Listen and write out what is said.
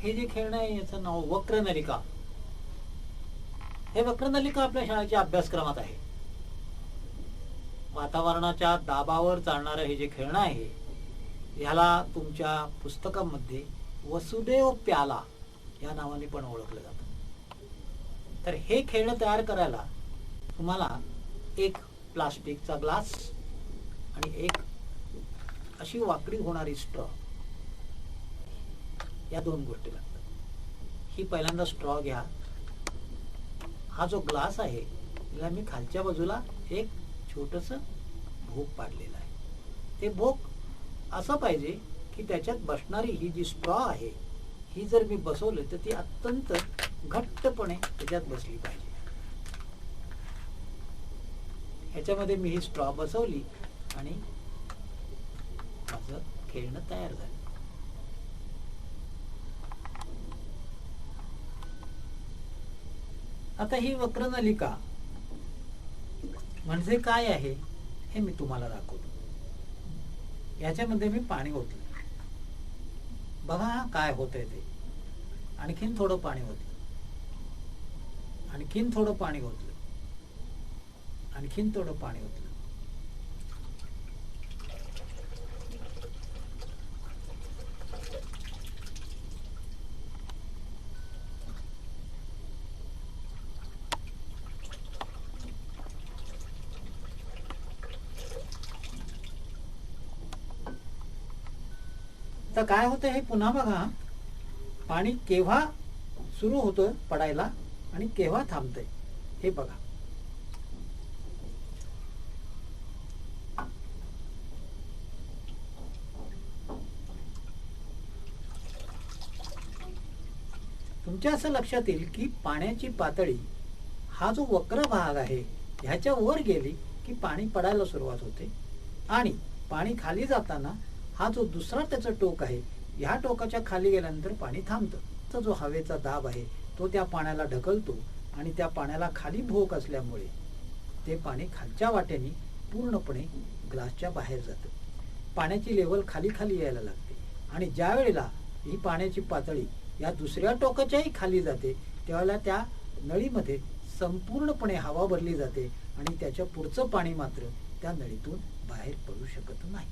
हे जे खेळणं आहे याचं नाव वक्रनलिका. हे वक्रनलिका आपल्या शाळेच्या अभ्यासक्रमात आहे. वातावरणाच्या दाबावर चालणारं हे जे खेळणं आहे ह्याला तुमच्या पुस्तकामध्ये वसुदेव प्याला या नावाने पण ओळखलं जातं. तर हे खेळणं तयार करायला तुम्हाला एक प्लास्टिकचा ग्लास आणि एक अशी वाकडी होणारी स्ट्रॉ या दोन गोष्टी लागतात. ही पहिल्यांदा स्ट्रॉ घ्या. हा जो ग्लास आहे त्याला मी खालच्या बाजूला एक छोटस भोक पाडलेलं आहे. ते भोक असं पाहिजे की त्याच्यात बसणारी ही जी स्ट्रॉ आहे ही जर मी बसवलं तर ती अत्यंत घट्टपणे त्याच्यात बसली पाहिजे. ह्याच्यामध्ये मी ही स्ट्रॉ बसवली आणि माझं खेळणं तयार झालं. आता ही वक्रनलिका म्हणजे काय आहे हे मी तुम्हाला दाखवतो. याच्यामध्ये मी पाणी ओतलं. बघा काय होतंय ते. आणखीन थोडं पाणी ओतलं, आणखीन थोडं पाणी ओतलं, आणखीन थोडं पाणी ओतलं. तर काय होतं हे पुन्हा बघा. पाणी केव्हा सुरू होतं पडायला आणि केव्हा थांबतंय हे बघा. तुमच्या असं लक्षात येईल की पाण्याची पातळी हा जो वक्र भाग आहे ह्याच्या वर गेली की पाणी पडायला सुरुवात होते आणि पाणी खाली जाताना हा जो दुसरा त्याचं टोक आहे ह्या टोकाच्या खाली गेल्यानंतर पाणी थांबतं. तर जो हवेचा दाब आहे तो त्या पाण्याला ढकलतो आणि त्या पाण्याला खाली भोक असल्यामुळे ते पाणी खालच्या वाटेने पूर्णपणे ग्लासच्या बाहेर जातं. पाण्याची लेवल खाली खाली यायला लागते आणि ज्या वेळेला ही पाण्याची पातळी या दुसऱ्या टोकाच्याही खाली जाते त्यावेळेला त्या नळीमध्ये संपूर्णपणे हवा भरली जाते आणि त्याच्या पुढचं पाणी मात्र त्या नळीतून बाहेर पडू शकत नाही.